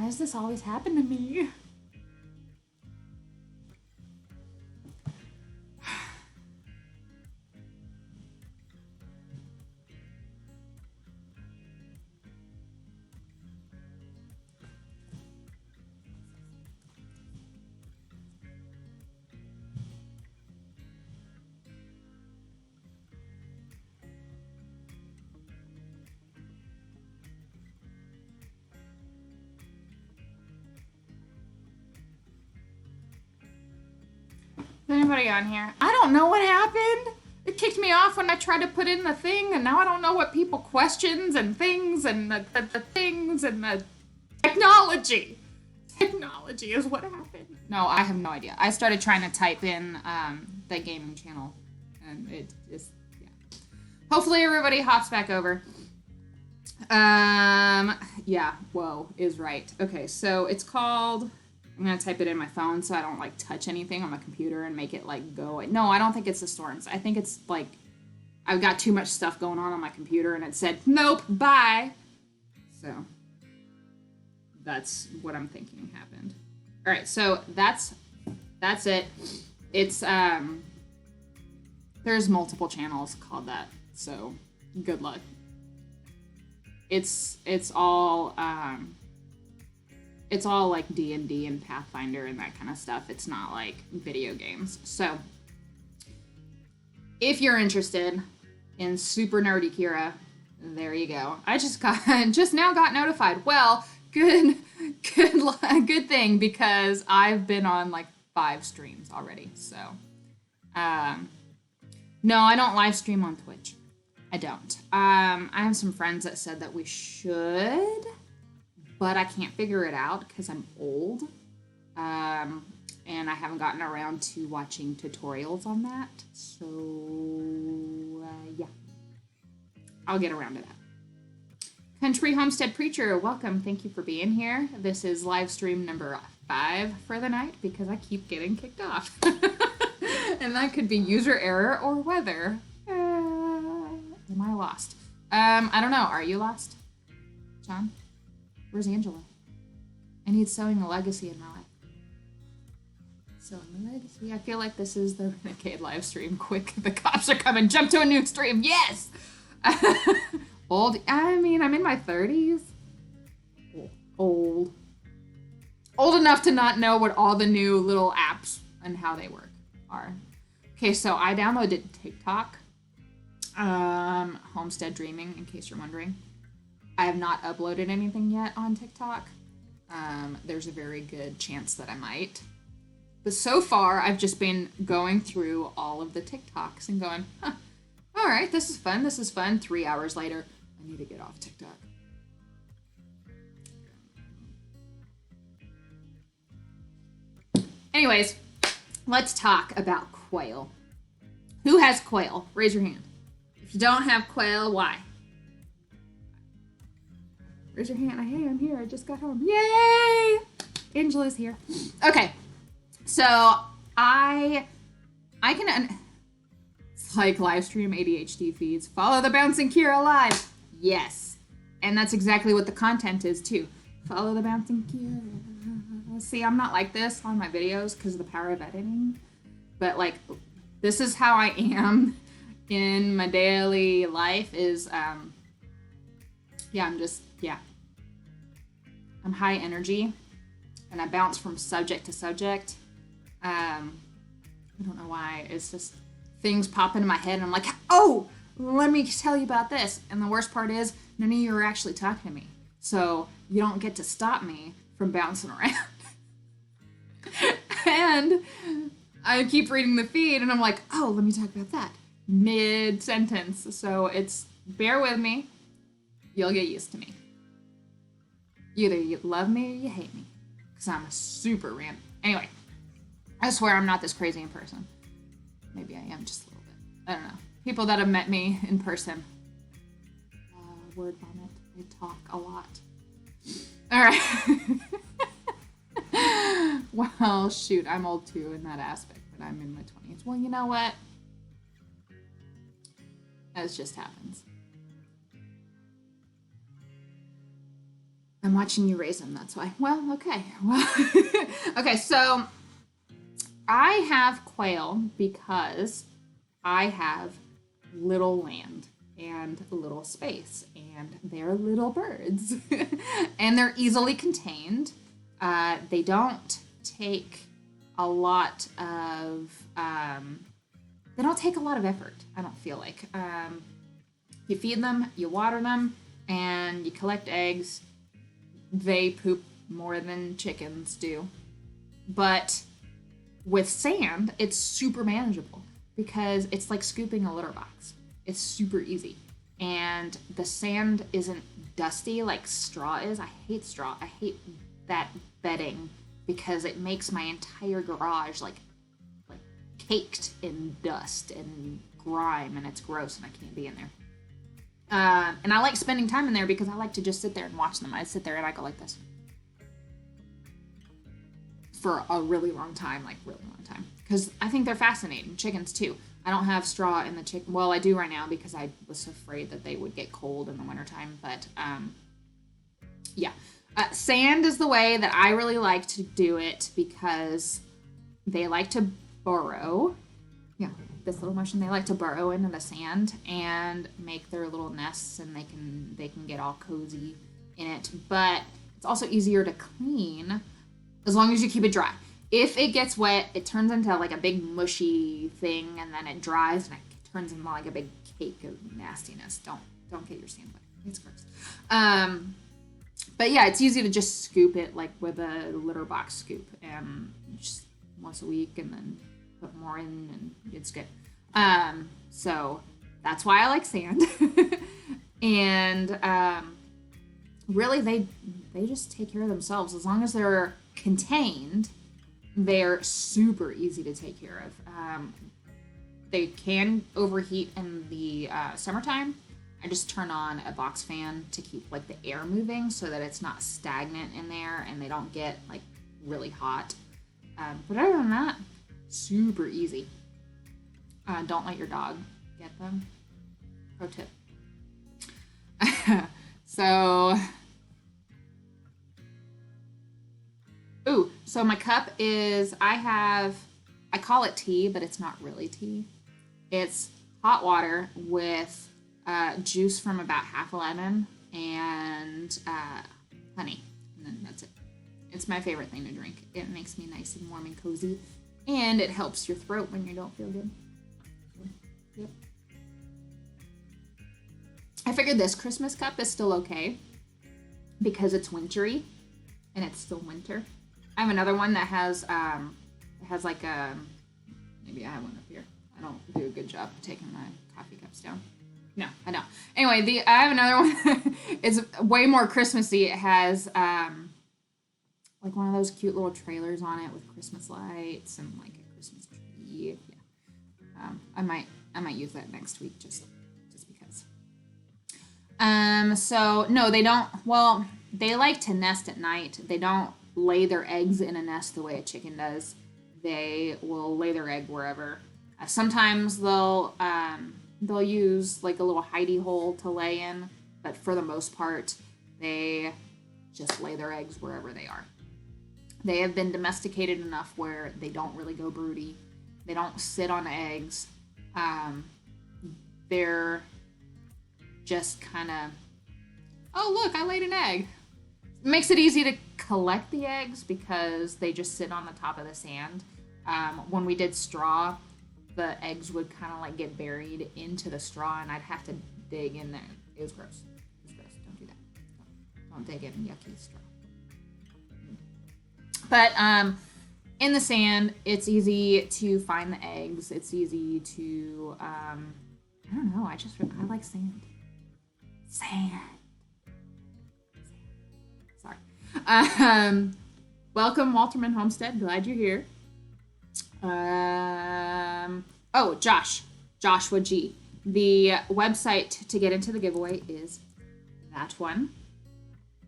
Why does this always happen to me? Is anybody on here? I don't know what happened. It kicked me off when I tried to put in the thing, and now I don't know what people questions and things and the things and the technology. Technology is what happened. No, I have no idea. I started trying to type in the gaming channel, and it just, yeah. Hopefully everybody hops back over. Yeah, whoa is right. Okay, so it's called... I'm going to type it in my phone so I don't, like, touch anything on my computer and make it, like, go... No, I don't think it's the storms. I think it's, like, I've got too much stuff going on my computer, and it said, nope, bye. So, that's what I'm thinking happened. All right, so that's it. It's, there's multiple channels called that, so good luck. It's all like D&D and Pathfinder and that kind of stuff. It's not like video games. So if you're interested in super nerdy Kira, there you go. I just now got notified. Well, good thing, because I've been on like 5 streams already. So no, I don't live stream on Twitch. I don't. I have some friends that said that we should, but I can't figure it out because I'm old, and I haven't gotten around to watching tutorials on that, so, yeah. I'll get around to that. Country Homestead Preacher, welcome. Thank you for being here. This is live stream number 5 for the night because I keep getting kicked off. And that could be user error or weather. Am I lost? I don't know. Are you lost, John? Where's Angela? I need Sowing a Legacy in my life. Sowing a Legacy. I feel like this is the Renegade live stream. Quick, the cops are coming. Jump to a new stream. Yes! Old. I mean, I'm in my 30s. Old. Old enough to not know what all the new little apps and how they work are. Okay, so I downloaded TikTok. Homestead Dreaming, in case you're wondering. I have not uploaded anything yet on TikTok. There's a very good chance that I might. But so far, I've just been going through all of the TikToks and going, huh, all right, this is fun. 3 hours later, I need to get off TikTok. Anyways, let's talk about quail. Who has quail? Raise your hand. If you don't have quail, why? Raise your hand. Hey, I'm here. I just got home. Yay! Angela's here. Okay. So I can, it's like live stream ADHD feeds. Follow the Bouncing Kira live. Yes. And that's exactly what the content is too. Follow the Bouncing Kira. See, I'm not like this on my videos because of the power of editing. But like, this is how I am in my daily life is, yeah, I'm high energy and I bounce from subject to subject. I don't know why. It's just things pop into my head and I'm like, oh, let me tell you about this. And the worst part is none of you are actually talking to me. So you don't get to stop me from bouncing around. And I keep reading the feed and I'm like, oh, let me talk about that mid-sentence. So it's, bear with me. You'll get used to me. Either you love me or you hate me. Because I'm a super random. Anyway, I swear I'm not this crazy in person. Maybe I am just a little bit. I don't know. People that have met me in person. Word vomit. I talk a lot. All right. Well, shoot. I'm old too in that aspect. But I'm in my 20s. Well, you know what? That just happens. I'm watching you raise them, that's why. Well, okay. Well, okay, so I have quail because I have little land and little space, and they're little birds, and they're easily contained. They don't take a lot of they don't take a lot of effort. I don't feel like you feed them, you water them, and you collect eggs. They poop more than chickens do, but with sand, it's super manageable because it's like scooping a litter box. It's super easy. And the sand isn't dusty like straw is. I hate straw. I hate that bedding because it makes my entire garage like caked in dust and grime, and it's gross and I can't be in there. And I like spending time in there because I like to just sit there and watch them. I sit there and I go like this for a really long time, because I think they're fascinating. Chickens too. I don't have straw in the chicken. Well, I do right now because I was afraid that they would get cold in the wintertime. But yeah, sand is the way that I really like to do it because they like to burrow. Yeah, this little motion. They like to burrow into the sand and make their little nests, and they can get all cozy in it. But it's also easier to clean as long as you keep it dry. If it gets wet, it turns into like a big mushy thing, and then it dries and it turns into like a big cake of nastiness. Don't get your sand wet. It's gross. But yeah, it's easy to just scoop it like with a litter box scoop, and just once a week, and then put more in, and it's good. So that's why I like sand. And really, they just take care of themselves as long as they're contained. They're super easy to take care of. They can overheat in the summertime. I just turn on a box fan to keep like the air moving so that it's not stagnant in there and they don't get like really hot. But other than that, super easy. Don't let your dog get them. Pro tip. So my cup is, I call it tea, but it's not really tea. It's hot water with juice from about half a lemon and honey. And then that's it. It's my favorite thing to drink. It makes me nice and warm and cozy. And it helps your throat when you don't feel good. Yep. I figured this Christmas cup is still okay because it's wintry and it's still winter. I have another one that has like a, maybe I have one up here. I don't do a good job taking my coffee cups down. No, I don't. Anyway, I have another one. It's way more Christmassy. It has like one of those cute little trailers on it with Christmas lights and like a Christmas tree. Yeah. I might use that next week just because. So no, they don't. Well, they like to nest at night. They don't lay their eggs in a nest the way a chicken does. They will lay their egg wherever. Sometimes they'll use like a little hidey hole to lay in, but for the most part, they just lay their eggs wherever they are. They have been domesticated enough where they don't really go broody. They don't sit on eggs. They're just kind of, oh look, I laid an egg. It makes it easy to collect the eggs because they just sit on the top of the sand. When we did straw, the eggs would kind of like get buried into the straw, and I'd have to dig in there. It was gross. Don't do that. Don't dig in yucky straw. But in the sand, it's easy to find the eggs. It's easy to, I don't know. I like sand. Sand. Sorry. Welcome, Walterman Homestead. Glad you're here. Joshua G. The website to get into the giveaway is that one.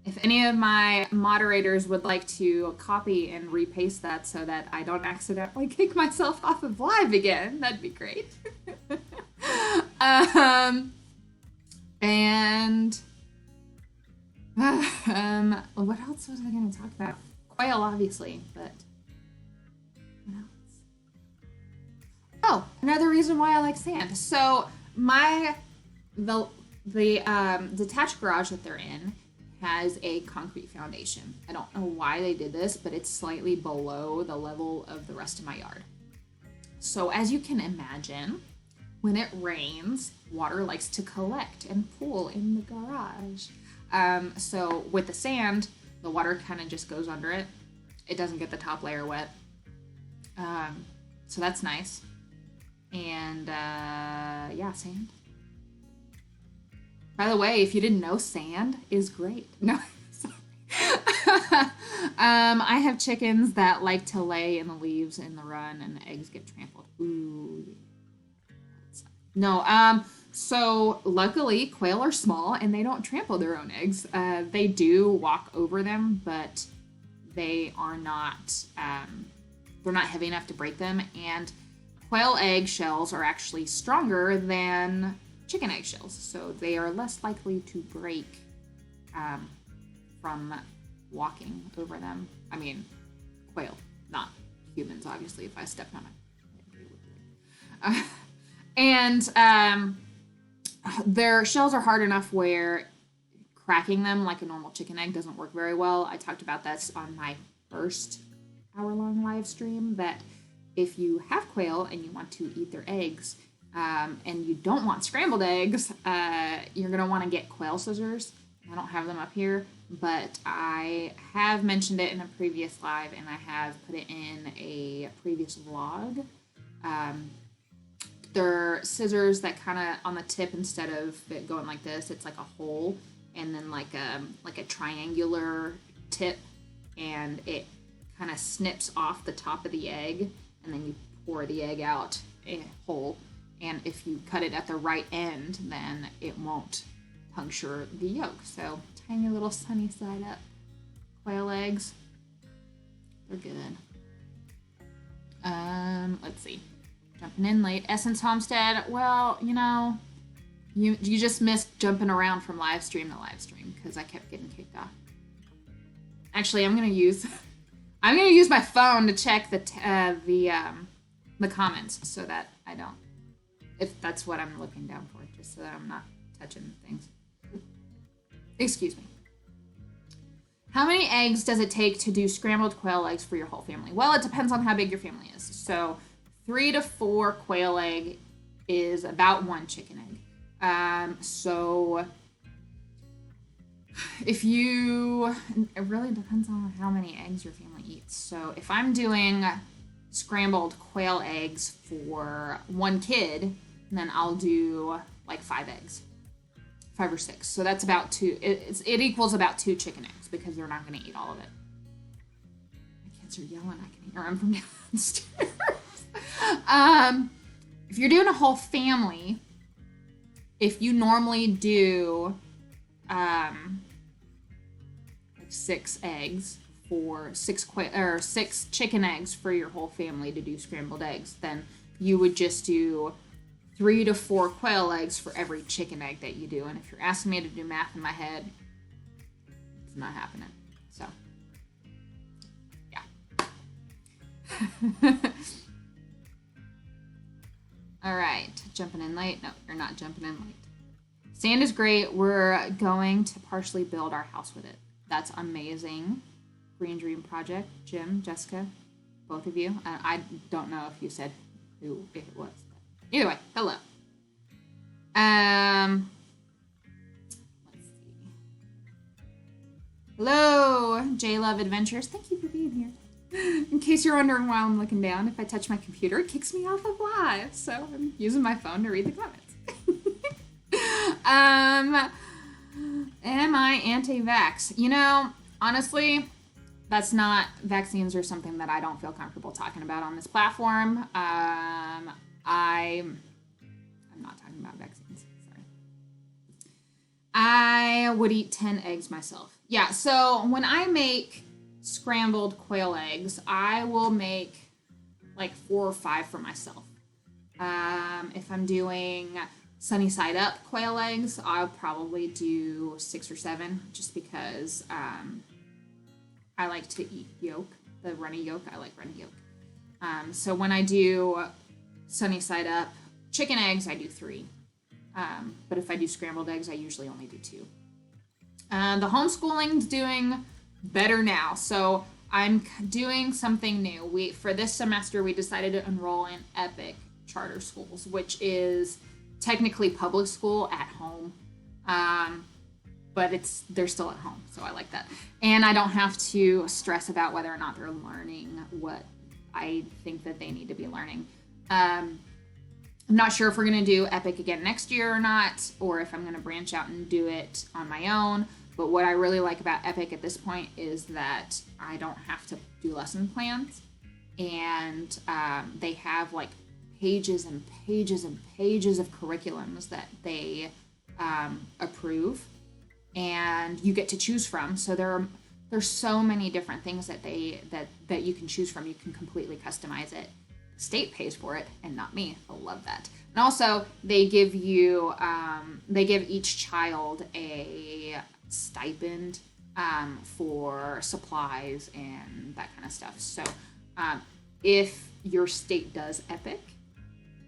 If any of my moderators would like to copy and repaste that so that I don't accidentally kick myself off of live again, that'd be great. And What else was I going to talk about? Quail, obviously, but what else? Oh, another reason why I like sand. So the detached garage that they're in has a concrete foundation. I don't know why they did this, but it's slightly below the level of the rest of my yard. So as you can imagine, when it rains, water likes to collect and pool in the garage. So with the sand, the water kind of just goes under it. It doesn't get the top layer wet. So that's nice. And yeah, sand. By the way, if you didn't know, sand is great. No, sorry. I have chickens that like to lay in the leaves in the run, and the eggs get trampled. Ooh. No, so luckily quail are small and they don't trample their own eggs. They do walk over them, but they are not, they're not heavy enough to break them. And quail egg shells are actually stronger than chicken eggshells, so they are less likely to break from walking over them. I mean, quail, not humans, obviously. If I stepped on it, and their shells are hard enough where cracking them like a normal chicken egg doesn't work very well. I talked about this on my first hour-long live stream, that if you have quail and you want to eat their eggs, and you don't want scrambled eggs, you're going to want to get quail scissors. I don't have them up here, but I have mentioned it in a previous live, and I have put it in a previous vlog. They're scissors that kind of on the tip, instead of it going like this, it's like a hole, and then like a triangular tip, and it kind of snips off the top of the egg, and then you pour the egg out a hole. And if you cut it at the right end, then it won't puncture the yolk. So tiny little sunny side up quail eggs. They're good. Let's see. Jumping in late. Essence Homestead. Well, you just missed jumping around from live stream to live stream because I kept getting kicked off. Actually, I'm gonna use my phone to check the comments so that I don't. If that's what I'm looking down for, just so that I'm not touching things. Excuse me. How many eggs does it take to do scrambled quail eggs for your whole family? Well, it depends on how big your family is. So 3 to 4 quail egg is about 1 chicken egg. So it really depends on how many eggs your family eats. So if I'm doing scrambled quail eggs for 1 kid, then I'll do like 5 eggs, 5 or 6. So that's about 2. It equals about 2 chicken eggs because they're not going to eat all of it. My kids are yelling. I can hear them from downstairs. If you're doing a whole family, if you normally do like 6 eggs for 6 chicken eggs for your whole family to do scrambled eggs, then you would just do 3 to 4 quail eggs for every chicken egg that you do. And if you're asking me to do math in my head, it's not happening. So, yeah. All right, jumping in late. No, you're not jumping in late. Sand is great. We're going to partially build our house with it. That's amazing. Green Dream Project, Jim, Jessica, both of you. I don't know if you said who it was. Either way, hello. Let's see. Hello, J Love Adventures. Thank you for being here. In case you're wondering why I'm looking down, if I touch my computer, it kicks me off of live. So I'm using my phone to read the comments. Am I anti-vax? Honestly, vaccines are something that I don't feel comfortable talking about on this platform. I'm not talking about vaccines. Sorry. I would eat 10 eggs myself. Yeah, so when I make scrambled quail eggs, I will make like 4 or 5 for myself. If I'm doing sunny side up quail eggs, I'll probably do 6 or 7 just because I like to eat yolk, the runny yolk. I like runny yolk. So when I do sunny side up chicken eggs, I do 3. But if I do scrambled eggs, I usually only do 2. The homeschooling's doing better now. So I'm doing something new. For this semester, we decided to enroll in Epic Charter Schools, which is technically public school at home. But they're still at home, so I like that. And I don't have to stress about whether or not they're learning what I think that they need to be learning. I'm not sure if we're going to do Epic again next year or not, or if I'm going to branch out and do it on my own. But what I really like about Epic at this point is that I don't have to do lesson plans. And they have like pages and pages and pages of curriculums that they approve. And you get to choose from. So there's so many different things that you can choose from. You can completely customize it. The state pays for it, and not me. I love that. And also, they give each child a stipend for supplies and that kind of stuff. So if your state does Epic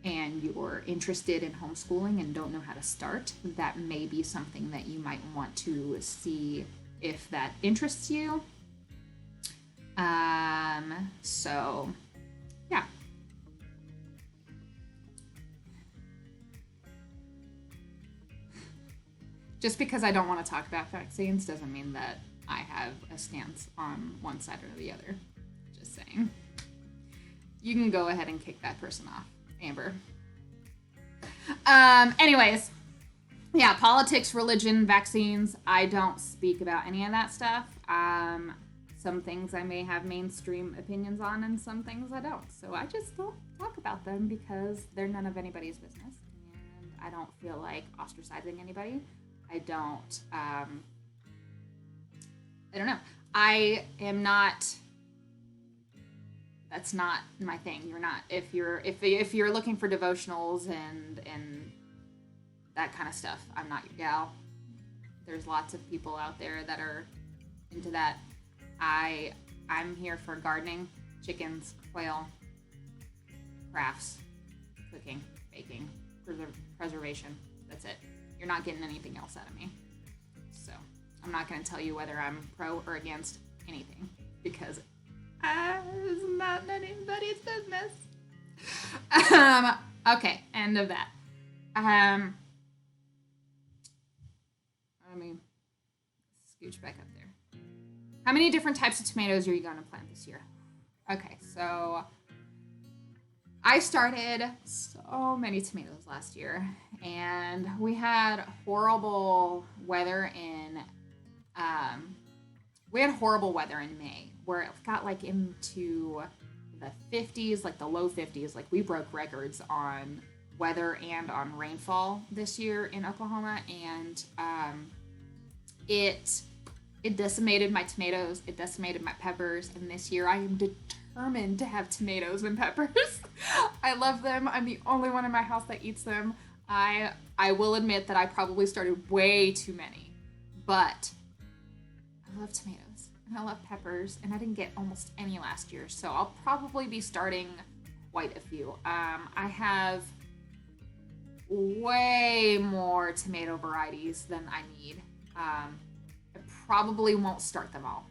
and you're interested in homeschooling and don't know how to start, that may be something that you might want to see if that interests you. So, yeah. Just because I don't want to talk about vaccines doesn't mean that I have a stance on one side or the other. Just saying. You can go ahead and kick that person off, Amber. Anyways, yeah, politics, religion, vaccines. I don't speak about any of that stuff. Some things I may have mainstream opinions on, and some things I don't. So I just don't talk about them because they're none of anybody's business, and I don't feel like ostracizing anybody. I don't know. I am not. That's not my thing. You're not. If you're looking for devotionals and that kind of stuff, I'm not your gal. There's lots of people out there that are into that. I'm here for gardening, chickens, quail, crafts, cooking, baking, preservation. That's it. You're not getting anything else out of me. So I'm not going to tell you whether I'm pro or against anything because it's not anybody's business. Okay, end of that. Let me scooch back up there. How many different types of tomatoes are you going to plant this year? Okay, so I started so many tomatoes last year, and we had horrible weather in May, where it got like into the 50s, like the low 50s. Like we broke records on weather and on rainfall this year in Oklahoma, and it decimated my tomatoes, it decimated my peppers, and this year I am determined to have tomatoes and peppers. I love them. I'm the only one in my house that eats them. I will admit that I probably started way too many, but I love tomatoes and I love peppers, and I didn't get almost any last year, so I'll probably be starting quite a few. I have way more tomato varieties than I need. I probably won't start them all.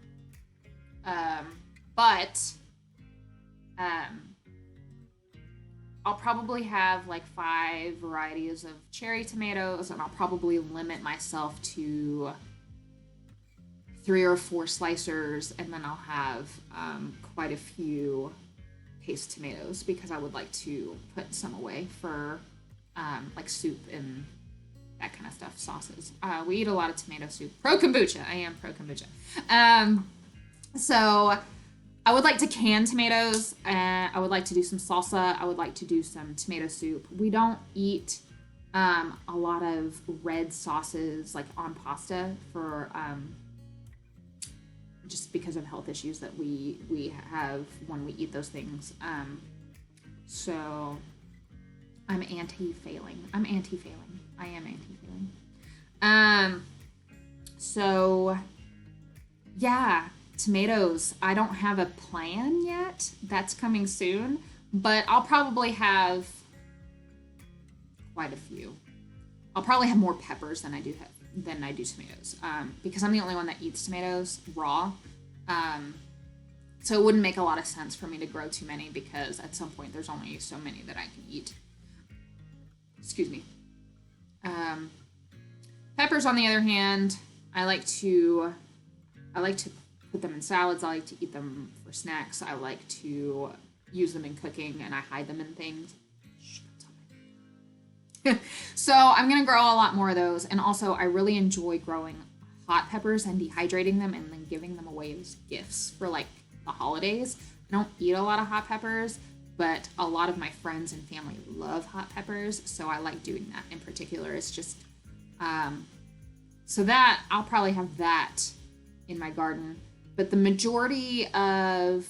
But I'll probably have like 5 varieties of cherry tomatoes, and I'll probably limit myself to 3 or 4 slicers, and then I'll have quite a few paste tomatoes because I would like to put some away for like soup and that kind of stuff, sauces. We eat a lot of tomato soup. Pro kombucha. I am pro kombucha. So I would like to can tomatoes. I would like to do some salsa. I would like to do some tomato soup. We don't eat a lot of red sauces like on pasta for just because of health issues that we have when we eat those things. So I'm anti-failing. I am anti-failing. So yeah, tomatoes. I don't have a plan yet. That's coming soon, but I'll probably have quite a few. I'll probably have more peppers than I do tomatoes, because I'm the only one that eats tomatoes raw. So it wouldn't make a lot of sense for me to grow too many because at some point there's only so many that I can eat. Excuse me. Peppers, on the other hand, I like to put them in salads. I like to eat them for snacks. I like to use them in cooking, and I hide them in things. So I'm going to grow a lot more of those. And also, I really enjoy growing hot peppers and dehydrating them and then giving them away as gifts for like the holidays. I don't eat a lot of hot peppers, but a lot of my friends and family love hot peppers. So I like doing that in particular. It's just, so that I'll probably have that in my garden. But the majority of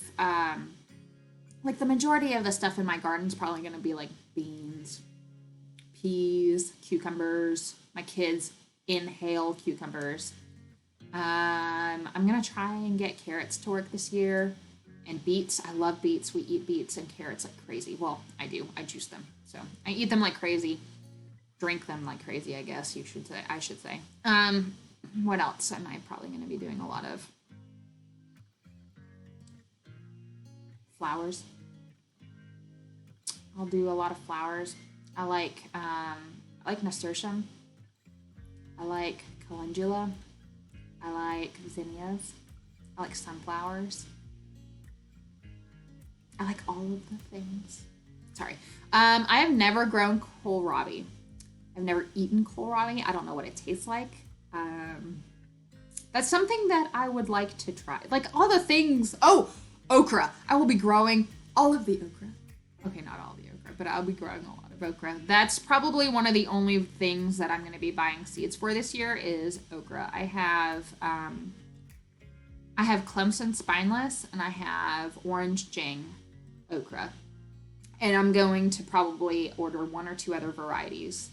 the stuff in my garden is probably going to be like beans, peas, cucumbers. My kids inhale cucumbers. I'm going to try and get carrots to work this year. And beets. I love beets. We eat beets and carrots like crazy. Well, I do. I juice them. So I eat them like crazy. Drink them like crazy, I guess I should say. What else am I probably going to be doing a lot of? Flowers. I'll do a lot of flowers. I like nasturtium. I like calendula. I like zinnias. I like sunflowers. I like all of the things. Sorry. I have never grown kohlrabi. I've never eaten kohlrabi. I don't know what it tastes like. That's something that I would like to try. Like all the things. Oh, okra. I will be growing all of the okra. Okay, not all of the okra, but I'll be growing a lot of okra. That's probably one of the only things that I'm going to be buying seeds for this year is okra. I have Clemson spineless and I have orange Jing okra. And I'm going to probably order one or two other varieties.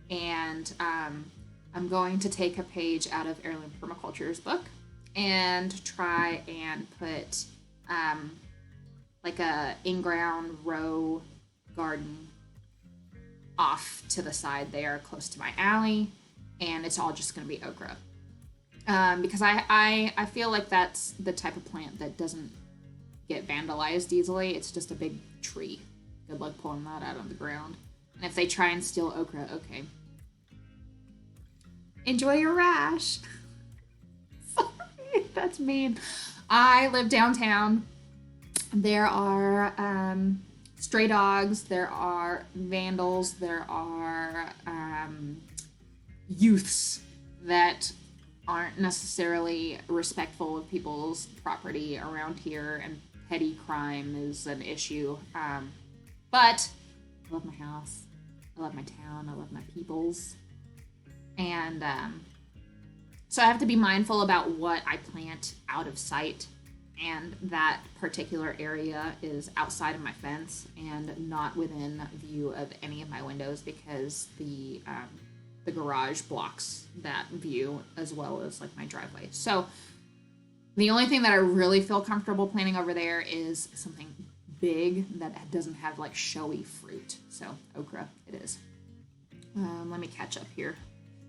And I'm going to take a page out of Heirloom Permaculture's book and try and put like a in-ground row garden off to the side there close to my alley. And it's all just going to be okra. Because I feel like that's the type of plant that doesn't get vandalized easily. It's just a big tree. Good luck pulling that out of the ground. And if they try and steal okra, okay. Enjoy your rash. Sorry, that's mean. I live downtown. There are stray dogs. There are vandals. There are youths that aren't necessarily respectful of people's property around here, and petty crime is an issue. But I love my house. I love my town. I love my peoples. And so I have to be mindful about what I plant out of sight. And that particular area is outside of my fence and not within view of any of my windows because the garage blocks that view as well as like my driveway. So the only thing that I really feel comfortable planting over there is something big that doesn't have like showy fruit. So okra it is. Let me catch up here.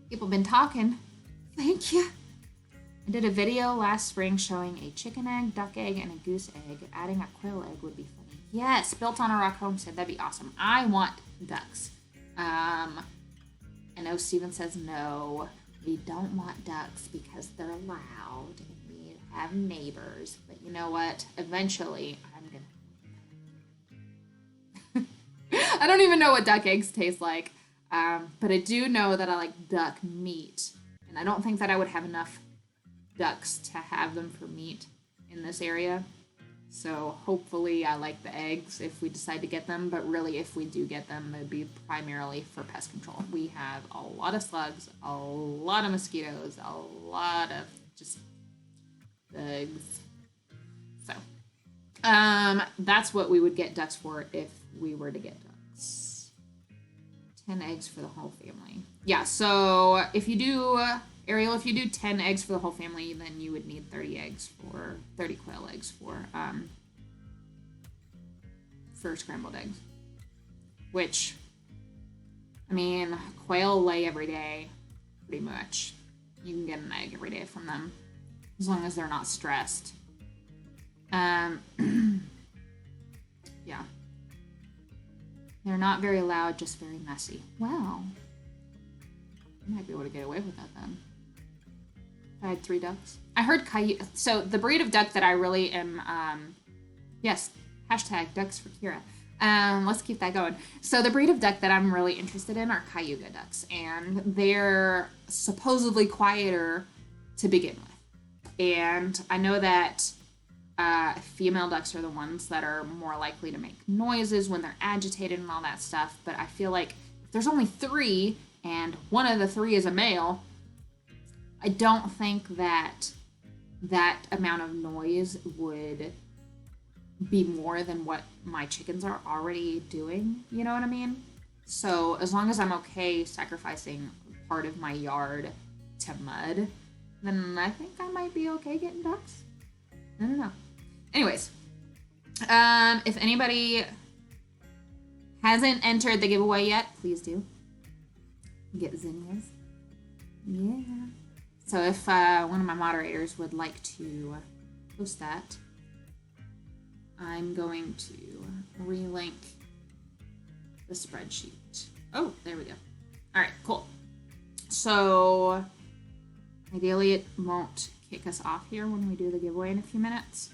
People have been talking. Thank you. I did a video last spring showing a chicken egg, duck egg, and a goose egg. Adding a quail egg would be funny. Yes, built on a rock homestead. That'd be awesome. I want ducks. I know Steven says no. We don't want ducks because they're loud and we have neighbors. But you know what? Eventually, I'm gonna. I don't even know what duck eggs taste like. But I do know that I like duck meat. And I don't think that I would have enough ducks to have them for meat in this area. So hopefully I like the eggs if we decide to get them. But really, if we do get them, it'd be primarily for pest control. We have a lot of slugs, a lot of mosquitoes, a lot of just bugs. So that's what we would get ducks for if we were to get ducks. 10 eggs for the whole family. Yeah, so if you do, Ariel, if you do 10 eggs for the whole family, then you would need 30 quail eggs for scrambled eggs. Which, I mean, quail lay every day, pretty much. You can get an egg every day from them, as long as they're not stressed. Yeah. They're not very loud, just very messy. Wow. You might be able to get away with that then. I had 3 ducks. I heard Caillou. So the breed of duck that I really am, yes, hashtag ducks for Kira. Let's keep that going. So the breed of duck that I'm really interested in are Cayuga ducks, and they're supposedly quieter to begin with. And I know that female ducks are the ones that are more likely to make noises when they're agitated and all that stuff, but I feel like if there's only 3 and one of the 3 is a male, I don't think that that amount of noise would be more than what my chickens are already doing, you know what I mean? So as long as I'm okay sacrificing part of my yard to mud, then I think I might be okay getting ducks. I don't know. Anyways, if anybody hasn't entered the giveaway yet, please do. Get zinnias. Yeah. So if one of my moderators would like to post that, I'm going to relink the spreadsheet. Oh, there we go. All right, cool. So ideally it won't kick us off here when we do the giveaway in a few minutes.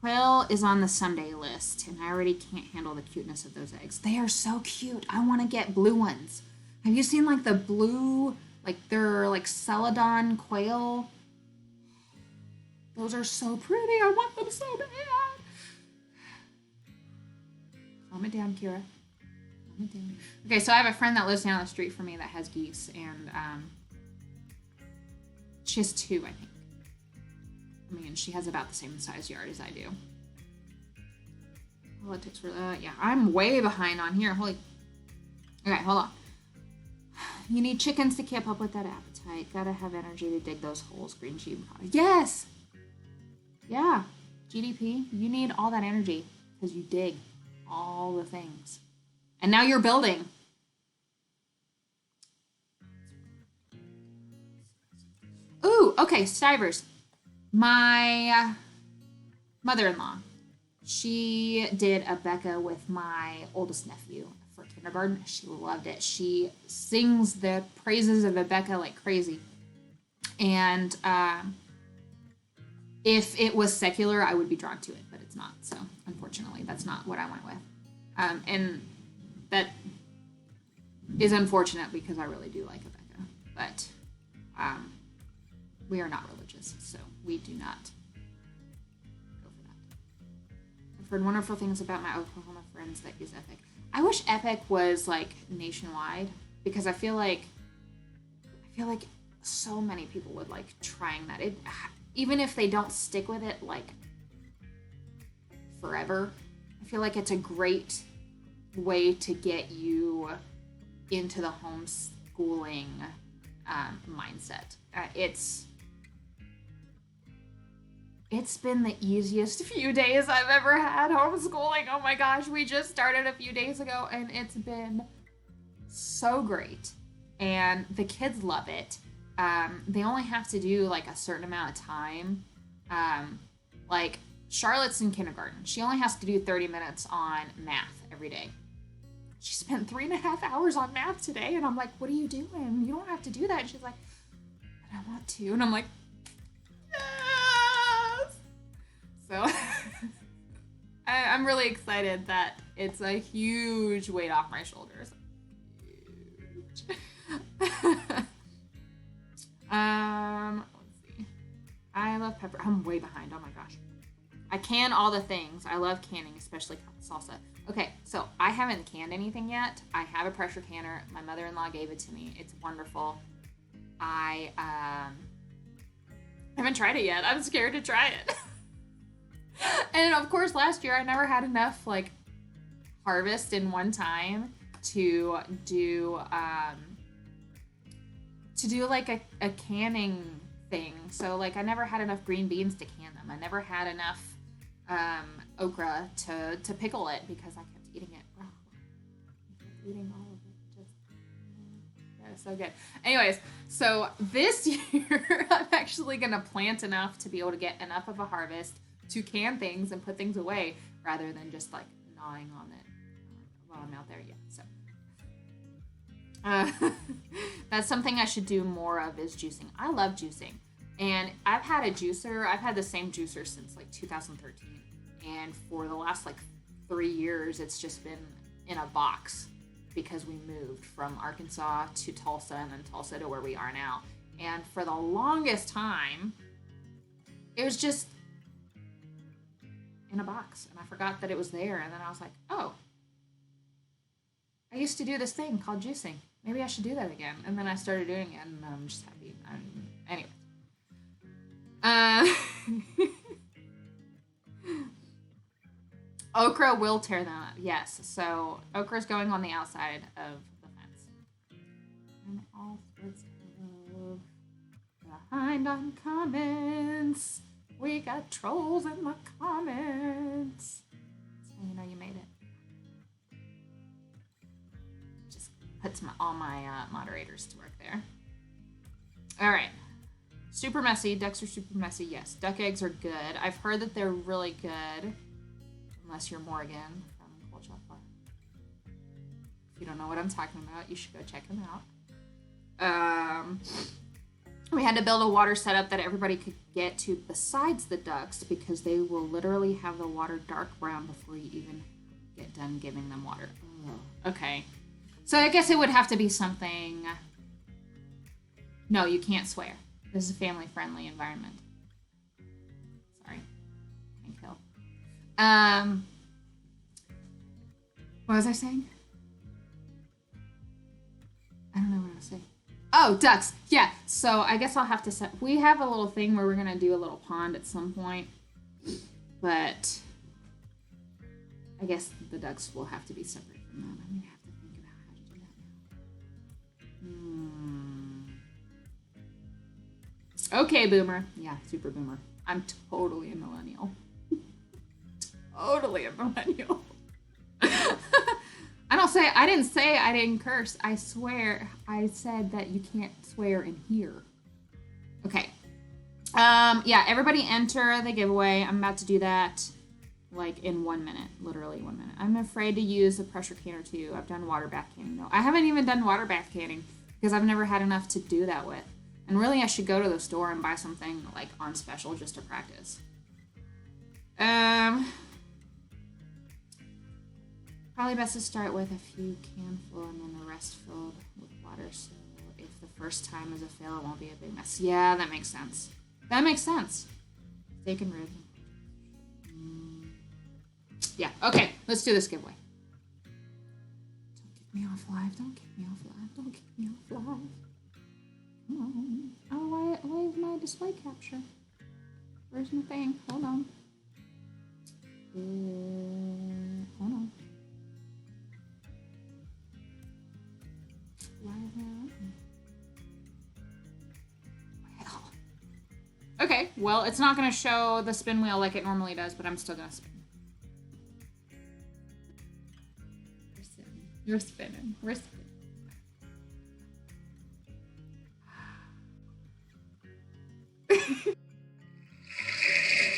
Quail is on the Sunday list, and I already can't handle the cuteness of those eggs. They are so cute. I want to get blue ones. Have you seen like the blue, like they're like celadon quail? Those are so pretty. I want them so bad. Calm it down, Kira. Calm it down. Okay, so I have a friend that lives down the street from me that has geese, and she has 2, I think. I mean, she has about the same size yard as I do. Politics for yeah, I'm way behind on here. Holy. Okay, hold on. You need chickens to keep up with that appetite. Gotta have energy to dig those holes. Green sheep. Yes. Yeah. GDP. You need all that energy because you dig all the things, and now you're building. Ooh. Okay, Stivers. My mother-in-law, she did a Becca with my oldest nephew for kindergarten. She loved it. She sings the praises of a Becca like crazy. And if it was secular, I would be drawn to it, but it's not. So unfortunately, that's not what I went with. And that is unfortunate because I really do like a Becca. But we are not religious, so we do not go for that. I've heard wonderful things about my Oklahoma friends that use Epic. I wish Epic was like nationwide because I feel like so many people would like trying that. It, even if they don't stick with it like forever, I feel like it's a great way to get you into the homeschooling mindset. It's been the easiest few days I've ever had homeschooling. Oh my gosh, we just started a few days ago and it's been so great. And the kids love it. They only have to do like a certain amount of time. Like Charlotte's in kindergarten. She only has to do 30 minutes on math every day. She spent 3.5 hours on math today. And I'm like, what are you doing? You don't have to do that. And she's like, but I want to. And I'm like, yes. So I'm really excited that it's a huge weight off my shoulders. Huge. Let's see. I love pepper. I'm way behind. Oh my gosh. I can all the things. I love canning, especially salsa. Okay, so I haven't canned anything yet. I have a pressure canner. My mother-in-law gave it to me. It's wonderful. I haven't tried it yet. I'm scared to try it. And of course, last year I never had enough like harvest in one time. to do like a canning thing. So like I never had enough green beans to can them. I never had enough okra to pickle it because I kept eating it raw. I kept eating all of it. Just yeah, so good. Anyways, so this year I'm actually gonna plant enough to be able to get enough of a harvest to can things and put things away rather than just like gnawing on it while I'm out there. Yeah, so that's something I should do more of is juicing. I love juicing. And I've had a juicer. I've had the same juicer since like 2013. And for the last like 3 years, it's just been in a box because we moved from Arkansas to Tulsa and then Tulsa to where we are now. And for the longest time, it was just in a box. And I forgot that it was there. And then I was like, oh, I used to do this thing called juicing. Maybe I should do that again. And then I started doing it, and I'm just happy. Anyway. Okra will tear them up. Yes. So okra's going on the outside of the fence. And all sorts of behind on comments. We got trolls in the comments. So you know you made it. Puts all my moderators to work there. All right. Super messy. Ducks are super messy. Yes. Duck eggs are good. I've heard that they're really good. Unless you're Morgan from Cold Chocolate. If you don't know what I'm talking about, you should go check them out. We had to build a water setup that everybody could get to besides the ducks because they will literally have the water dark brown before you even get done giving them water. Oh, okay. So I guess it would have to be something... No, you can't swear. This is a family-friendly environment. Sorry. Can't kill. What was I saying? I don't know what I was saying. Oh, ducks. Yeah, so I guess I'll have to set... We have a little thing where we're going to do a little pond at some point. But I guess the ducks will have to be separate from that. I'm going to have to think about how to do that now. Okay, boomer. Yeah, super boomer. I'm totally a millennial. Totally a millennial. I didn't say I didn't curse. I swear I said that you can't swear in here. Okay. Yeah, everybody enter the giveaway. I'm about to do that like in 1 minute, literally 1 minute. I'm afraid to use a pressure can or two. I've done water bath canning. No, I haven't even done water bath canning because I've never had enough to do that with. And really I should go to the store and buy something like on special just to practice. Probably best to start with a few can full and then the rest filled with water. So if the first time is a fail, it won't be a big mess. Yeah, that makes sense. That makes sense. Steak and ribs. Yeah, okay, let's do this giveaway. Don't kick me off live. Don't kick me off live. Don't kick me off live. Come on. Oh, why is my display capture? Where's my thing? Hold on. Hold on. Why is that open? Well. Okay, well, it's not going to show the spin wheel like it normally does, but I'm still going to spin. You're spinning. We're spinning.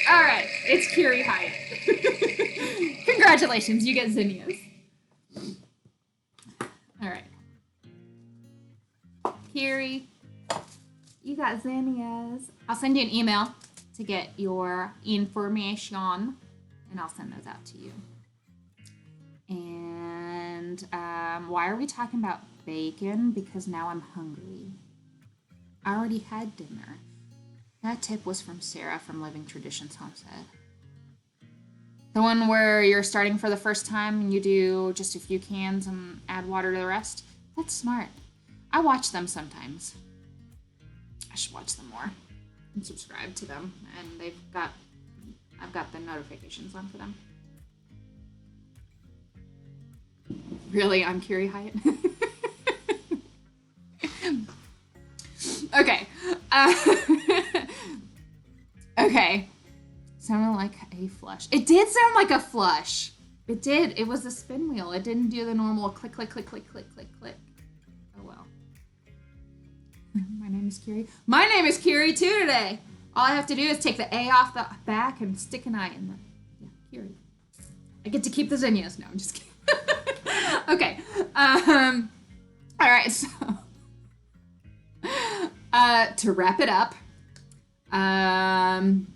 All right, it's Kiri Hyatt. Congratulations, you get zinnias. All right. Kiri, you got zinnias. I'll send you an email to get your information, and I'll send those out to you. And why are we talking about bacon? Because now I'm hungry. I already had dinner. That tip was from Sarah from Living Traditions Homestead. The one where you're starting for the first time and you do just a few cans and add water to the rest? That's smart. I watch them sometimes. I should watch them more and subscribe to them. And I've got the notifications on for them. Really, I'm Kiri Hyatt. Okay. Okay. Sounded like a flush. It did sound like a flush. It did. It was a spin wheel. It didn't do the normal click, click, click, click, click, click, click. Oh, well. My name is Kiri. My name is Kiri, too, today. All I have to do is take the A off the back and stick an I in the... Yeah, Kiri. I get to keep the zinnias. No, I'm just kidding. Okay. All right, so... to wrap it up, I'm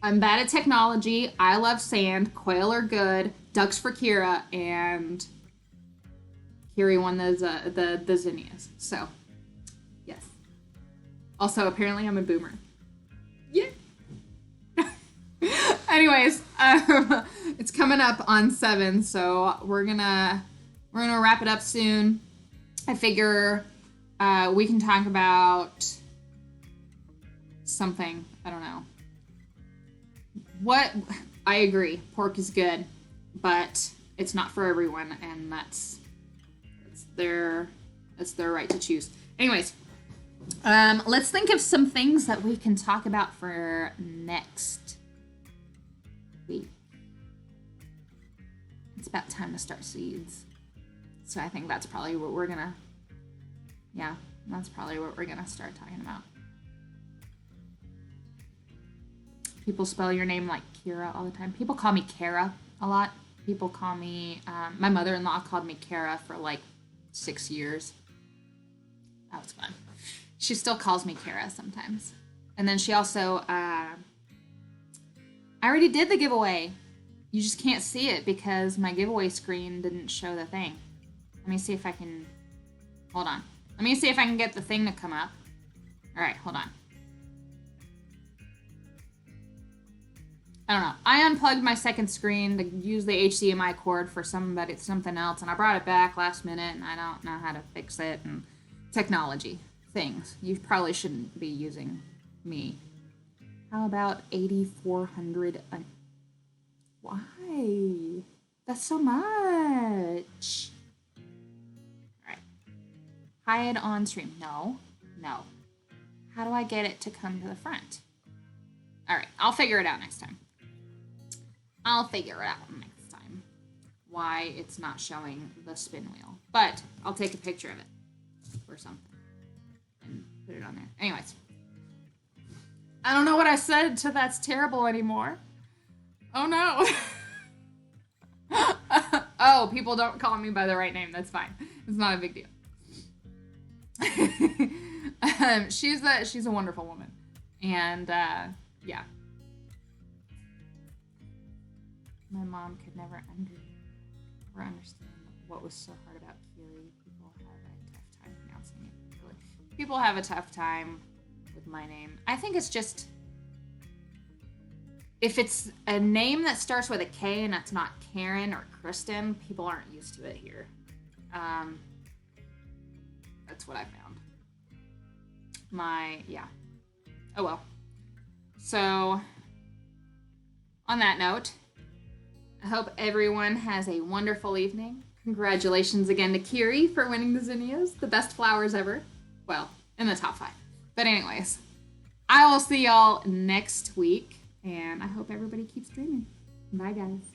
bad at technology. I love sand. Quail are good. Ducks for Kira, and Kiri won the zinnias. So, yes. Also, apparently, I'm a boomer. Yeah. Anyways, it's coming up on 7, so we're gonna wrap it up soon. I figure we can talk about something. I don't know. What? I agree. Pork is good, but it's not for everyone, and that's their right to choose. Anyways, let's think of some things that we can talk about for next week. It's about time to start seeds. So I think that's probably what we're gonna... Yeah, that's probably what we're gonna start talking about. People spell your name like Kira all the time. People call me Kara a lot. People call me... my mother-in-law called me Kara for like 6 years. That was fun. She still calls me Kara sometimes. And then she also... I already did the giveaway. You just can't see it because my giveaway screen didn't show the thing. Let me see if I can... Hold on. Let me see if I can get the thing to come up. All right, hold on. I don't know. I unplugged my second screen to use the HDMI cord for something else, and I brought it back last minute, and I don't know how to fix it, and technology things. You probably shouldn't be using me. How about 8,400? Why? That's so much. All right. Hide on stream. No. How do I get it to come to the front? All right. I'll figure it out next time. Why it's not showing the spin wheel. But I'll take a picture of it or something and put it on there. Anyways. I don't know what I said to That's Terrible anymore. Oh no. Oh, people don't call me by the right name. That's fine. It's not a big deal. She's a wonderful woman. And yeah. My mom could never understand what was so hard about Kiri. People have a tough time pronouncing it. Really. People have a tough time with my name. I think it's just... If it's a name that starts with a K and it's not Karen or Kristen, people aren't used to it here. That's what I found. Yeah. Oh well. So, on that note, I hope everyone has a wonderful evening. Congratulations again to Kiri for winning the zinnias, the best flowers ever. Well, in the top 5. But anyways, I will see y'all next week, and I hope everybody keeps dreaming. Bye, guys.